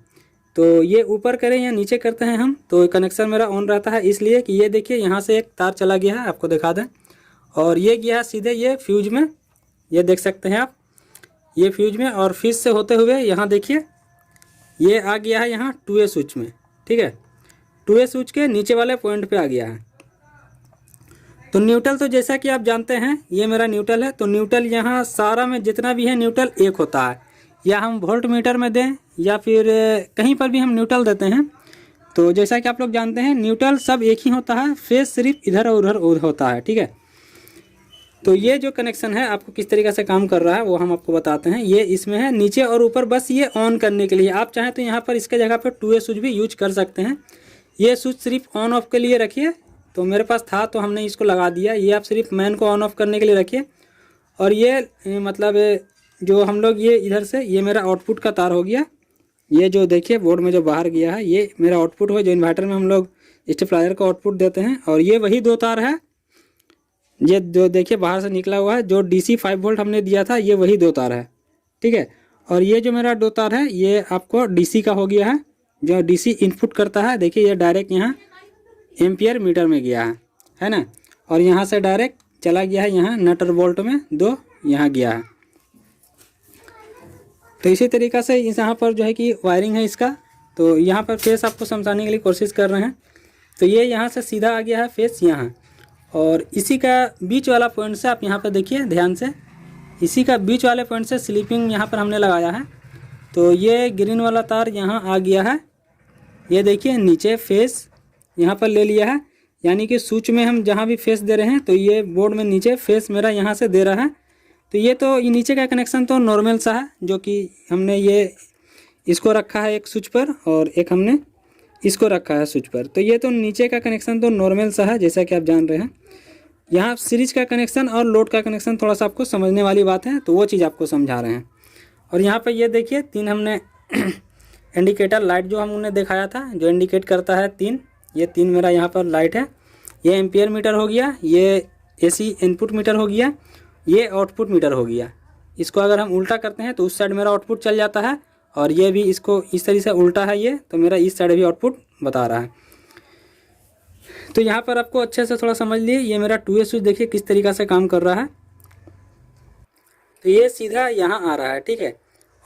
तो ये ऊपर करें या नीचे करते हैं हम तो कनेक्शन मेरा ऑन रहता है। इसलिए कि ये देखिए यहाँ से एक तार चला गया है, आपको दिखा दें, और ये गया है सीधे ये फ्यूज में, ये देख सकते हैं आप, ये फ्यूज में, और फ्यूज से होते हुए यहाँ देखिए ये आ गया है यहाँ 2 वे स्विच में, ठीक है। 2 वे स्विच के नीचे वाले पॉइंट पे आ गया है। तो न्यूट्रल तो जैसा कि आप जानते हैं ये मेरा न्यूट्रल है। तो न्यूट्रल यहाँ सारा में जितना भी है न्यूट्रल एक होता है, या हम वोल्ट मीटर में दें या फिर कहीं पर भी हम न्यूट्रल देते हैं। तो जैसा कि आप लोग जानते हैं न्यूट्रल सब एक ही होता है, फेस सिर्फ इधर और उधर होता है, ठीक है। तो ये जो कनेक्शन है आपको किस तरीके से काम कर रहा है वो हम आपको बताते हैं। ये इसमें है नीचे और ऊपर, बस ये ऑन करने के लिए। आप चाहें तो यहाँ पर इसके जगह पर 2 वे स्विच भी यूज कर सकते हैं। ये स्विच सिर्फ ऑन ऑफ के लिए रखिए, तो मेरे पास था तो हमने इसको लगा दिया। ये आप सिर्फ मैन को ऑन ऑफ करने के लिए रखिए। और ये मतलब जो हम लोग ये इधर से, ये मेरा आउटपुट का तार हो गया। ये जो देखिए बोर्ड में जो बाहर गया है ये मेरा आउटपुट हो, जो इन्वर्टर में हम लोग स्टेपलाइजर को आउटपुट देते हैं। और ये वही 2 तार है, ये जो देखिए बाहर से निकला हुआ है, जो DC 5 वोल्ट हमने दिया था, ये वही 2 तार है, ठीक है। और ये जो मेरा 2 तार है ये आपको DC का हो गया है, जो DC इनपुट करता है। देखिए ये डायरेक्ट यहाँ एम्पियर मीटर में गया है ना। और यहाँ से डायरेक्ट चला गया है यहाँ नटर वोल्ट में 2 यहाँ गया है। तो इसी तरीक़ा से इस यहाँ पर जो है कि वायरिंग है इसका। तो यहाँ पर फेस आपको समझाने के लिए कोशिश कर रहे हैं। तो ये यहाँ से सीधा आ गया है फेस यहाँ, और इसी का बीच वाला पॉइंट से आप यहाँ पर देखिए ध्यान से, इसी का बीच वाले पॉइंट से स्लीपिंग यहाँ पर हमने लगाया है। तो ये ग्रीन वाला तार यहाँ आ गया है, ये देखिए नीचे फेस यहाँ पर ले लिया है। यानी कि स्विच में हम जहाँ भी फेस दे रहे हैं तो ये बोर्ड में नीचे फेस मेरा यहाँ से दे रहा है। तो ये नीचे का कनेक्शन तो नॉर्मल सा है, जो कि हमने ये इसको रखा है एक स्विच पर और एक हमने इसको रखा है स्विच पर। तो ये तो नीचे का कनेक्शन तो नॉर्मल सा है, जैसा कि आप जान रहे हैं। यहाँ सीरीज का कनेक्शन और लोड का कनेक्शन थोड़ा सा आपको समझने वाली बात है, तो वो चीज़ आपको समझा रहे हैं। और यहाँ पर ये देखिए 3 हमने इंडिकेटर लाइट जो हमने दिखाया था, जो इंडिकेट करता है 3, ये 3 मेरा यहाँ पर लाइट है। ये एम्पियर मीटर हो गया, ये AC इनपुट मीटर हो गया, ये आउटपुट मीटर हो गया। इसको अगर हम उल्टा करते हैं तो उस साइड मेरा आउटपुट चल जाता है, और ये भी इसको इस तरीके से उल्टा है ये, तो मेरा इस साइड भी आउटपुट बता रहा है। तो यहाँ पर आपको अच्छे से थोड़ा समझ लिए, ये मेरा 2 वे स्विच देखिए किस तरीक़ा से काम कर रहा है। तो ये सीधा यहाँ आ रहा है, ठीक है।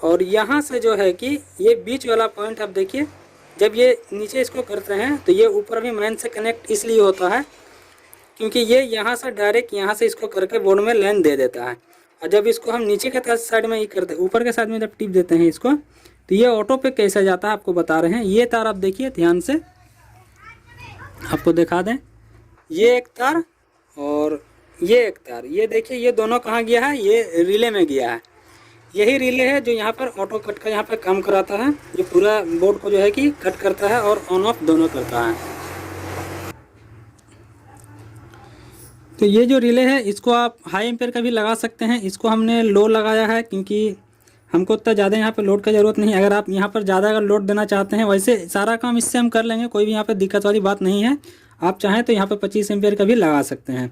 और यहाँ से जो है कि ये बीच वाला पॉइंट आप देखिए, जब ये नीचे इसको करते हैं तो ये ऊपर भी मेन से कनेक्ट इसलिए होता है क्योंकि ये यहाँ से डायरेक्ट यहाँ से इसको करके बोर्ड में लाइन दे देता है। और जब इसको हम नीचे के साइड में ही करते हैं, ऊपर के साइड में जब टिप देते हैं इसको, तो ये ऑटो पे कैसे जाता है आपको बता रहे हैं। ये तार आप देखिए ध्यान से, आपको दिखा दें, ये एक तार और ये एक तार, ये देखिए ये दोनों कहाँ गया है, ये रिले में गया है। यही रिले है जो यहाँ पर ऑटो कट का यहाँ पर काम कराता है, जो पूरा बोर्ड को जो है कि कट करता है और ऑन ऑफ दोनों करता है। तो ये जो रिले है इसको आप हाई एम्पेयर का भी लगा सकते हैं। इसको हमने लो लगाया है क्योंकि हमको उतना ज़्यादा यहाँ पर लोड का ज़रूरत नहीं। अगर आप यहाँ पर ज़्यादा अगर लोड देना चाहते हैं, वैसे सारा काम इससे हम कर लेंगे, कोई भी यहाँ पर दिक्कत वाली बात नहीं है। आप चाहें तो यहाँ पर 25 एम्पेयर का भी लगा सकते हैं।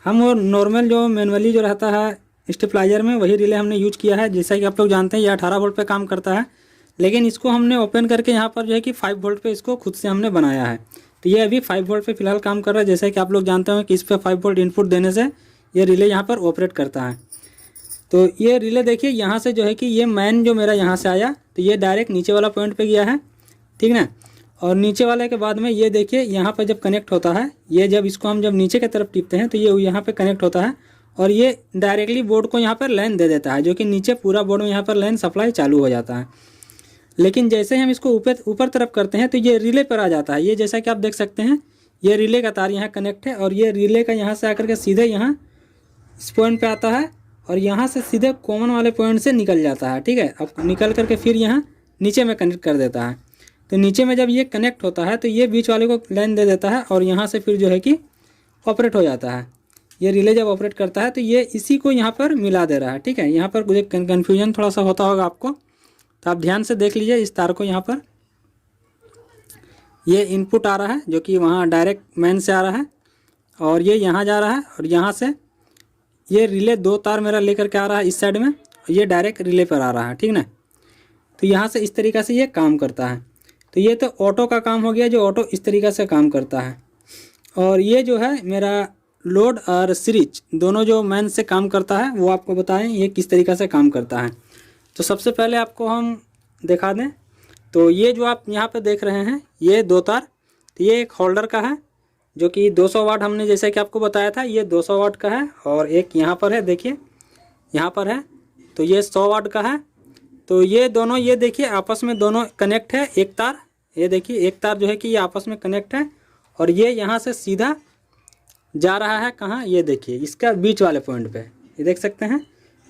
हम वो नॉर्मल जो मैनुअली जो रहता है स्टेबलाइजर में, वही रिले हमने यूज किया है। जैसा कि आप लोग जानते हैं ये 18 वोल्ट पे काम करता है, लेकिन इसको हमने ओपन करके यहाँ पर जो है कि 5 वोल्ट पे इसको खुद से हमने बनाया है। तो ये अभी 5 वोल्ट पे फिलहाल काम कर रहा है। जैसा कि आप लोग जानते हो कि इस पर 5 वोल्ट इनपुट देने से ये रिले यहाँ पर ऑपरेट करता है। तो ये रिले देखिए यहाँ से जो है कि ये मैन जो मेरा यहाँ से आया तो ये डायरेक्ट नीचे वाला पॉइंट पे गया है, ठीक ना। और नीचे वाले के बाद में ये देखिए यहाँ पर जब कनेक्ट होता है, ये जब इसको हम जब नीचे की तरफ टिपते हैं तो ये यहाँ पे कनेक्ट होता है और ये डायरेक्टली बोर्ड को यहाँ पर लाइन दे देता है, जो कि नीचे पूरा बोर्ड में यहाँ पर लाइन सप्लाई चालू हो जाता है। लेकिन जैसे हम इसको ऊपर तरफ करते हैं तो ये रिले पर आ जाता है। ये जैसा कि आप देख सकते हैं ये रिले का तार यहाँ कनेक्ट है और ये रिले का यहाँ से आकर के सीधे यहाँ इस पॉइंट पे आता है और यहाँ से सीधे कॉमन वाले पॉइंट से निकल जाता है, ठीक है। अब निकल करके फिर यहाँ नीचे में कनेक्ट कर देता है। तो नीचे में जब ये कनेक्ट होता है तो ये बीच वाले को लाइन दे देता है और यहाँ से फिर जो है कि ऑपरेट हो जाता है। ये रिले जब ऑपरेट करता है तो ये इसी को यहाँ पर मिला दे रहा है, ठीक है। यहाँ पर कुछ कन्फ्यूजन थोड़ा सा होता होगा आपको, तो आप ध्यान से देख लीजिए इस तार को। यहाँ पर ये इनपुट आ रहा है जो कि वहाँ डायरेक्ट मैन से आ रहा है और ये यहाँ जा रहा है और यहाँ से ये रिले 2 तार मेरा लेकर के आ रहा है इस साइड में और ये डायरेक्ट रिले पर आ रहा है, ठीक ना। तो यहाँ से इस तरीक़ा से ये काम करता है। तो ये तो ऑटो का काम हो गया, जो ऑटो इस तरीक़ा से काम करता है। और ये जो है मेरा लोड और सीरीज दोनों जो मैन से काम करता है वो आपको बताएं ये किस तरीक़ा से काम करता है। तो सबसे पहले आपको हम दिखा दें, तो ये जो आप यहाँ पे देख रहे हैं ये 2 तार, तो ये एक होल्डर का है जो कि 200 वाट हमने जैसे कि आपको बताया था ये 200 वाट का है। और एक यहाँ पर है, देखिए यहाँ पर है, तो ये 100 वाट का है। तो ये दोनों ये देखिए आपस में दोनों कनेक्ट है। एक तार ये देखिए एक तार जो है कि ये आपस में कनेक्ट है और ये यहाँ से सीधा जा रहा है कहाँ, ये देखिए इसका बीच वाले पॉइंट पे, ये देख सकते हैं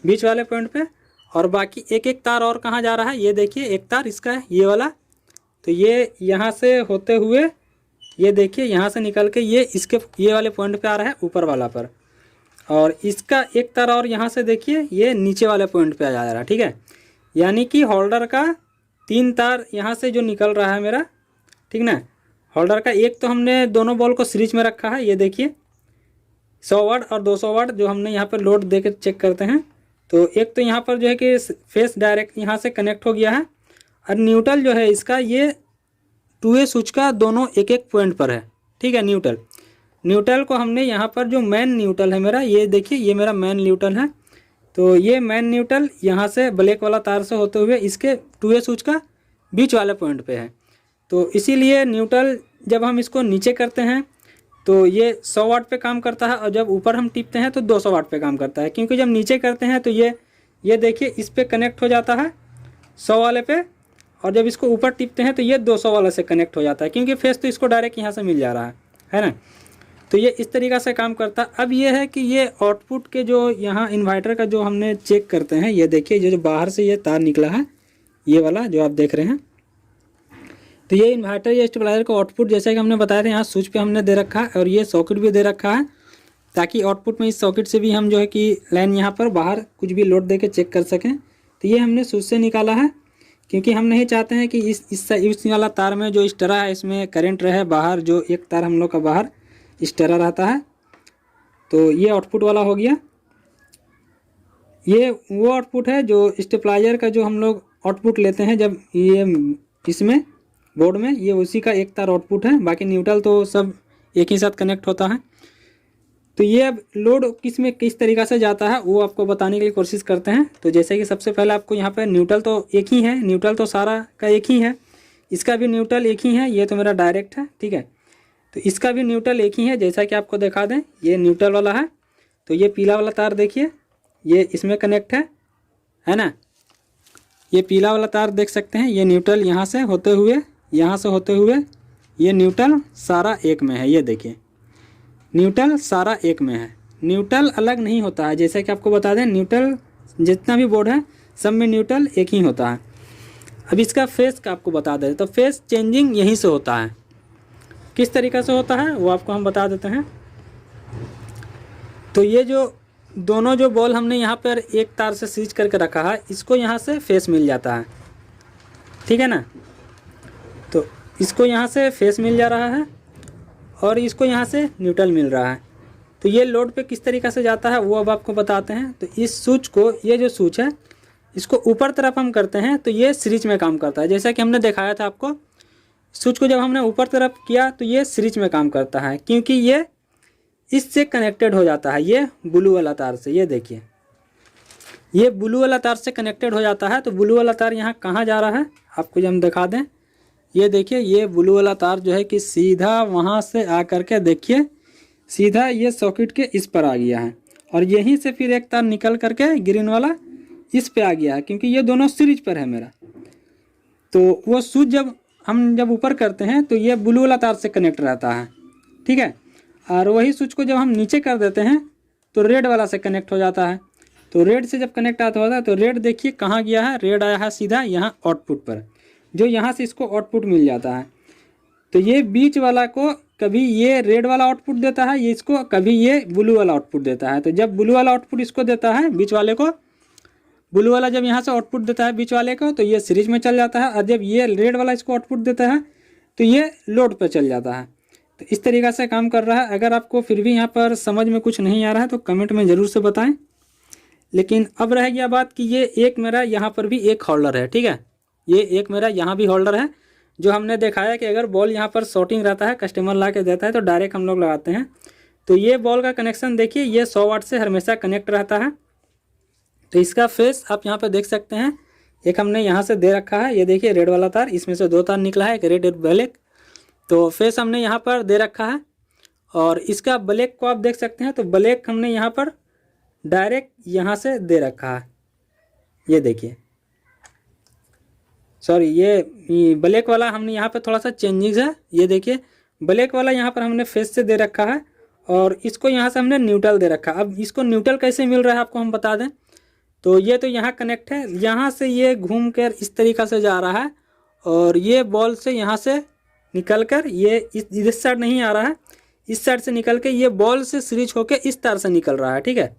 बीच वाले पॉइंट पे। और बाकी एक एक तार और कहाँ जा रहा है, ये देखिए एक तार इसका है ये वाला, तो ये यहाँ से होते हुए ये देखिए यहाँ से निकल के ये इसके ये वाले पॉइंट पे आ रहा है ऊपर वाला पर। और इसका एक तार और यहाँ से देखिए ये नीचे वाले पॉइंट पे आ जा रहा है, ठीक है। यानी कि होल्डर का 3 तार यहाँ से जो निकल रहा है मेरा, ठीक ना। होल्डर का एक तो हमने दोनों बॉल को सीरीज में रखा है, ये देखिए 100 वाट और 200 वाट जो हमने यहाँ पर लोड दे के चेक करते हैं। तो एक तो यहाँ पर जो है कि फेस डायरेक्ट यहाँ से कनेक्ट हो गया है और न्यूट्रल जो है इसका ये 2A स्विच का दोनों एक एक पॉइंट पर है, ठीक है। न्यूट्रल को हमने यहाँ पर जो मेन न्यूट्रल है मेरा, ये देखिए ये मेरा मेन न्यूट्रल है। तो ये मेन न्यूट्रल यहाँ से ब्लैक वाला तार से होते हुए इसके 2A स्विच का बीच वाले पॉइंट पे है। तो इसीलिए न्यूट्रल जब हम इसको नीचे करते हैं तो ये 100 वाट पे काम करता है और जब ऊपर हम टिपते हैं तो 200 वाट पे काम करता है। क्योंकि जब नीचे करते हैं तो ये देखिए इस पे कनेक्ट हो जाता है 100 वाले पे, और जब इसको ऊपर टिपते हैं तो ये 200 वाले से कनेक्ट हो जाता है, क्योंकि फेस तो इसको डायरेक्ट यहाँ से मिल जा रहा है ना। तो ये इस तरीक़ा से काम करता है। अब ये है कि ये आउटपुट के जो यहाँ इन्वर्टर का जो हमने चेक करते हैं, ये देखिए जो बाहर से ये तार निकला है ये वाला जो आप देख रहे हैं, तो ये इन्वर्टर या स्टेबलाइजर का आउटपुट जैसे कि हमने बताया था यहाँ स्विच पे हमने दे रखा है और ये सॉकेट भी दे रखा है, ताकि आउटपुट में इस सॉकेट से भी हम जो है कि लाइन यहाँ पर बाहर कुछ भी लोड दे के चेक कर सकें। तो ये हमने स्विच से निकाला है, क्योंकि हम नहीं चाहते हैं कि इस वाला तार में जो स्टरा है इसमें करंट रहे बाहर, जो एक तार हम लोग का बाहर स्टरा रहता है। तो ये आउटपुट वाला हो गया। ये वो आउटपुट है जो स्टेबलाइजर का जो हम लोग आउटपुट लेते हैं जब ये इसमें बोर्ड में, ये उसी का एक तार आउटपुट है। बाकी न्यूट्रल तो सब एक ही साथ कनेक्ट होता है। तो ये अब लोड किस तरीक़ा से जाता है वो आपको बताने के लिए कोशिश करते हैं। तो जैसे कि सबसे पहले आपको यहाँ पर न्यूट्रल तो एक ही है, न्यूट्रल तो सारा का एक ही है, इसका भी न्यूट्रल एक ही है, ये तो मेरा डायरेक्ट है, ठीक है। तो इसका भी न्यूट्रल एक ही है, जैसा कि आपको दिखा दें ये न्यूट्रल वाला है। तो ये पीला वाला तार देखिए ये इसमें कनेक्ट है ना। ये पीला वाला तार देख सकते हैं, ये न्यूट्रल यहाँ से होते हुए ये न्यूट्रल सारा एक में है। ये देखिए न्यूट्रल सारा एक में है, न्यूट्रल अलग नहीं होता है। जैसे कि आपको बता दें, न्यूट्रल जितना भी बोर्ड है सब में न्यूट्रल एक ही होता है। अब इसका फेस का आपको बता दें, तो फेस चेंजिंग यहीं से होता है। किस तरीक़े से होता है वो आपको हम बता देते हैं। तो ये जो दोनों जो बॉल हमने यहाँ पर एक तार से सीज करके रखा है, इसको यहाँ से फेस मिल जाता है, ठीक है ना। तो इसको यहाँ से फेस मिल जा रहा है और इसको यहाँ से न्यूट्रल मिल रहा है। तो ये लोड पे किस तरीक़े से जाता है वो अब आपको बताते हैं। तो इस स्विच को, ये जो स्विच है इसको ऊपर तरफ हम करते हैं तो ये सीरीज में काम करता है। जैसा कि हमने दिखाया था आपको, स्विच को जब हमने ऊपर तरफ किया तो ये सीरीज में काम करता है, क्योंकि ये इससे कनेक्टेड हो जाता है, ये ब्लू वाला तार से। ये देखिए ये ब्लू वाला तार से कनेक्टेड हो जाता है। तो ब्लू वाला तार यहाँ कहाँ जा रहा है आपको जब हम दिखा दें, ये देखिए ये ब्लू वाला तार जो है कि सीधा वहाँ से आकर के देखिए सीधा ये सॉकेट के इस पर आ गया है, और यहीं से फिर एक तार निकल करके ग्रीन वाला इस पे आ गया है, क्योंकि ये दोनों सीरीज पर है मेरा। तो वो स्विच जब ऊपर करते हैं तो ये ब्लू वाला तार से कनेक्ट रहता है, ठीक है। और वही स्विच को जब हम नीचे कर देते हैं तो रेड वाला से कनेक्ट हो जाता है। तो रेड से जब कनेक्ट आता होता है तो रेड देखिए कहाँ गया है, रेड आया है सीधा यहाँ आउटपुट पर, जो यहाँ से इसको आउटपुट मिल जाता है। तो ये बीच वाला को कभी ये रेड वाला आउटपुट देता है, ये इसको कभी ये ब्लू वाला आउटपुट देता है। तो जब ब्लू वाला आउटपुट इसको देता है बीच वाले को, ब्लू वाला जब यहाँ से आउटपुट देता है बीच वाले को, तो ये सीरीज में चल जाता है। और जब ये रेड वाला इसको आउटपुट देता है तो ये लोड पर चल जाता है। तो इस तरीक़े से काम कर रहा है। अगर आपको फिर भी यहाँ पर समझ में कुछ नहीं आ रहा है तो कमेंट में ज़रूर से बताएं। लेकिन अब रह गया बात कि ये एक मेरा यहाँ पर भी एक होल्डर है, ठीक है। ये एक मेरा यहाँ भी होल्डर है, जो हमने दिखाया कि अगर बॉल यहाँ पर शॉर्टिंग रहता है, कस्टमर ला के देता है तो डायरेक्ट हम लोग लगाते हैं। तो ये बॉल का कनेक्शन देखिए, ये 100 वाट से हमेशा कनेक्ट रहता है। तो इसका फेस आप यहाँ पे देख सकते हैं, एक हमने यहाँ से दे रखा है। ये देखिए रेड वाला तार, इसमें से 2 तार निकला है, एक रेड एक ब्लैक। तो फेस हमने यहाँ पर दे रखा है, और इसका ब्लैक को आप देख सकते हैं। तो ब्लैक हमने यहाँ पर डायरेक्ट यहाँ से दे रखा है। ये देखिए, सॉरी ये ब्लैक वाला हमने यहाँ पे थोड़ा सा चेंजिंग है। ये देखिए ब्लैक वाला यहाँ पर हमने फेस से दे रखा है, और इसको यहाँ से हमने न्यूट्रल दे रखा है। अब इसको न्यूट्रल कैसे मिल रहा है आपको हम बता दें। तो ये तो यहाँ कनेक्ट है, यहाँ से ये घूम कर इस तरीक़ा से जा रहा है, और ये बॉल से यहाँ से निकल कर ये इस साइड नहीं आ रहा है, इस साइड से निकल के ये बॉल से सीरीज होकर इस तार से निकल रहा है, ठीक है।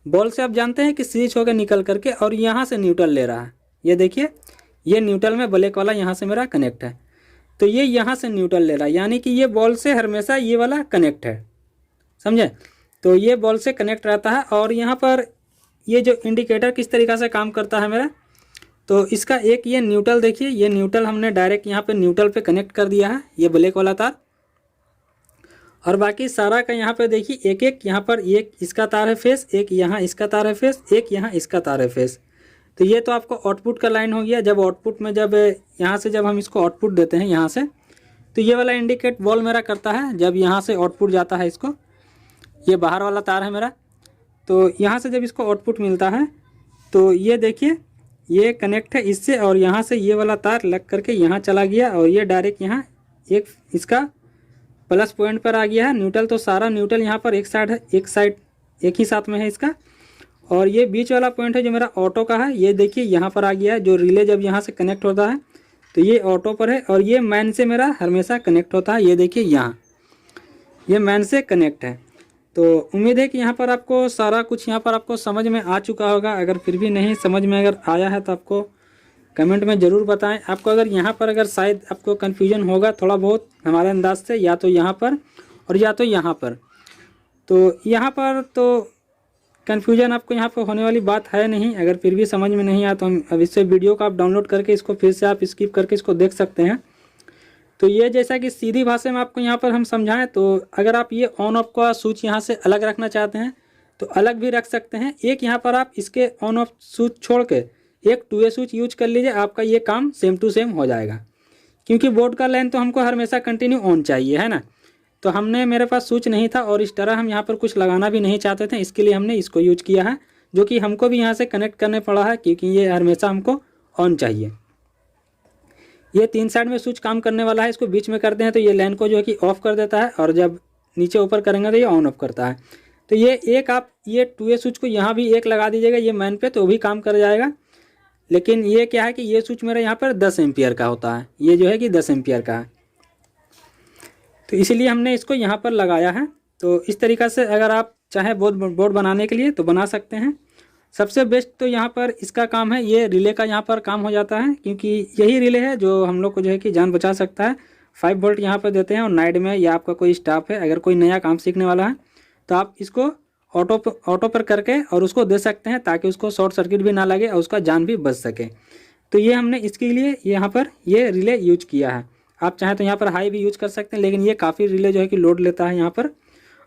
बॉल से आप जानते हैं कि सीरीज होकर निकल करके और यहाँ से न्यूट्रल ले रहा है। ये देखिए ये न्यूट्रल में ब्लैक वाला यहाँ से मेरा कनेक्ट है, तो ये यहाँ से न्यूट्रल ले रहा है, यानी कि ये बॉल से हमेशा ये वाला कनेक्ट है, समझे। तो ये बॉल से कनेक्ट रहता है। और यहाँ पर ये जो इंडिकेटर किस तरीक़ा से काम करता है मेरा, तो इसका एक ये न्यूट्रल देखिए, ये न्यूट्रल हमने डायरेक्ट यहाँ पे न्यूट्रल पे कनेक्ट कर दिया है, ये ब्लैक वाला तार। और बाकी सारा का यहाँ पे देखिए एक एक यहाँ पर एक इसका तार है फेस, एक यहाँ इसका तार है फेस, एक यहाँ इसका तार है फेस। तो ये तो आपको आउटपुट का लाइन हो गया। जब आउटपुट में जब यहाँ से जब हम इसको आउटपुट देते हैं यहाँ से, तो ये वाला इंडिकेट बॉल मेरा करता है जब यहाँ से आउटपुट जाता है इसको, ये बाहर वाला तार है मेरा। तो यहाँ से जब इसको आउटपुट मिलता है तो ये देखिए ये कनेक्ट है इससे, और यहाँ से ये वाला तार लग करके यहाँ चला गया, और ये डायरेक्ट यहाँ एक इसका प्लस पॉइंट पर आ गया है। न्यूट्रल तो सारा न्यूट्रल यहाँ पर एक साइड है, एक ही साथ में है इसका। और ये बीच वाला पॉइंट है जो मेरा ऑटो का है, ये देखिए यहाँ पर आ गया है। जो रिले जब यहाँ से कनेक्ट होता है तो ये ऑटो पर है, और ये मैन से मेरा हमेशा कनेक्ट होता है। ये देखिए यहाँ ये मैन से कनेक्ट है। तो उम्मीद है कि यहाँ पर आपको सारा कुछ यहाँ पर आपको समझ में आ चुका होगा। अगर फिर भी नहीं समझ में अगर आया है तो आपको कमेंट में ज़रूर बताएं। आपको अगर यहाँ पर अगर शायद आपको कन्फ्यूजन होगा थोड़ा बहुत हमारे अंदाज से, या तो यहाँ पर और या तो यहाँ पर। तो यहाँ पर तो कन्फ्यूजन आपको यहाँ पर होने वाली बात है नहीं। अगर फिर भी समझ में नहीं आया तो हम अब इससे वीडियो को आप डाउनलोड करके इसको फिर से आप स्किप करके इसको देख सकते हैं। तो ये जैसा कि सीधी भाषा में आपको यहाँ पर हम समझाएं, तो अगर आप ये ऑन ऑफ का स्विच यहाँ से अलग रखना चाहते हैं तो अलग भी रख सकते हैं। एक यहाँ पर आप इसके ऑन ऑफ स्विच छोड़ के एक 2A स्विच यूज कर लीजिए, आपका ये काम सेम टू सेम हो जाएगा। क्योंकि बोर्ड का लाइन तो हमको हमेशा कंटिन्यू ऑन चाहिए, है ना। तो हमने मेरे पास स्विच नहीं था और इस तरह हम यहाँ पर कुछ लगाना भी नहीं चाहते थे, इसके लिए हमने इसको यूज किया है, जो कि हमको भी यहाँ से कनेक्ट करने पड़ा है क्योंकि ये हमेशा हमको ऑन चाहिए। ये 3 साइड में स्विच काम करने वाला है, इसको बीच में करते हैं तो ये लाइन को जो है कि ऑफ कर देता है, और जब नीचे ऊपर करेंगे तो ये ऑन ऑफ करता है। तो ये एक आप ये 2A स्विच को यहाँ भी एक लगा दीजिएगा ये मैन पे, तो वो भी काम कर जाएगा। लेकिन ये क्या है कि ये स्विच मेरा यहाँ पर 10 एम्पियर का होता है, ये जो है कि 10 एम्पियर का है, तो इसीलिए हमने इसको यहाँ पर लगाया है। तो इस तरीक़ा से अगर आप चाहे बोर्ड बनाने के लिए तो बना सकते हैं। सबसे बेस्ट तो यहाँ पर इसका काम है, ये रिले का यहाँ पर काम हो जाता है, क्योंकि यही रिले है जो हम लोग को जो है कि जान बचा सकता है। 5 वोल्ट यहाँ पर देते हैं, और नाइट में या आपका कोई स्टाफ है, अगर कोई नया काम सीखने वाला है तो आप इसको ऑटो पर करके और उसको दे सकते हैं, ताकि उसको शॉर्ट सर्किट भी ना लगे और उसका जान भी बच सके। तो ये हमने इसके लिए यहाँ पर ये रिले यूज किया है। आप चाहें तो यहाँ पर हाई भी यूज कर सकते हैं, लेकिन ये काफ़ी रिले जो है कि लोड लेता है यहाँ पर।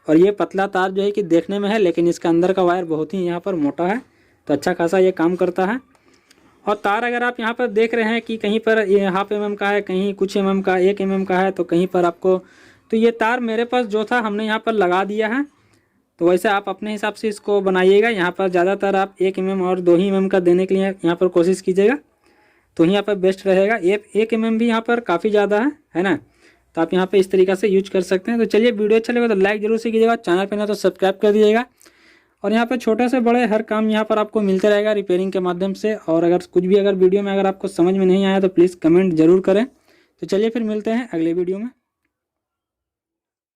और ये पतला तार जो है कि देखने में है, लेकिन इसका अंदर का वायर बहुत ही यहाँ पर मोटा है, तो अच्छा खासा ये काम करता है। और तार अगर आप यहाँ पर देख रहे हैं कि कहीं पर ये 1/2 mm का है, कहीं कुछ mm का 1 mm का है, तो कहीं पर आपको, तो ये तार मेरे पास जो था हमने यहाँ पर लगा दिया है। तो वैसे आप अपने हिसाब से इसको बनाइएगा। यहाँ पर ज़्यादातर आप 1 mm और 2 ही mm का देने के लिए यहाँ पर कोशिश कीजिएगा, तो यहाँ पर बेस्ट रहेगा। 1 mm भी यहाँ पर काफ़ी ज़्यादा है ना, तो आप यहाँ पे इस तरीक़ा से यूज कर सकते हैं। तो चलिए, वीडियो अच्छा लगे तो लाइक जरूर से कीजिएगा, चैनल पे ना तो सब्सक्राइब कर दीजिएगा। और यहाँ पे छोटे से बड़े हर काम यहाँ पर आपको मिलते रहेगा रिपेयरिंग के माध्यम से। और अगर कुछ भी अगर वीडियो में अगर आपको समझ में नहीं आया तो प्लीज़ कमेंट जरूर करें। तो चलिए फिर मिलते हैं अगले वीडियो में।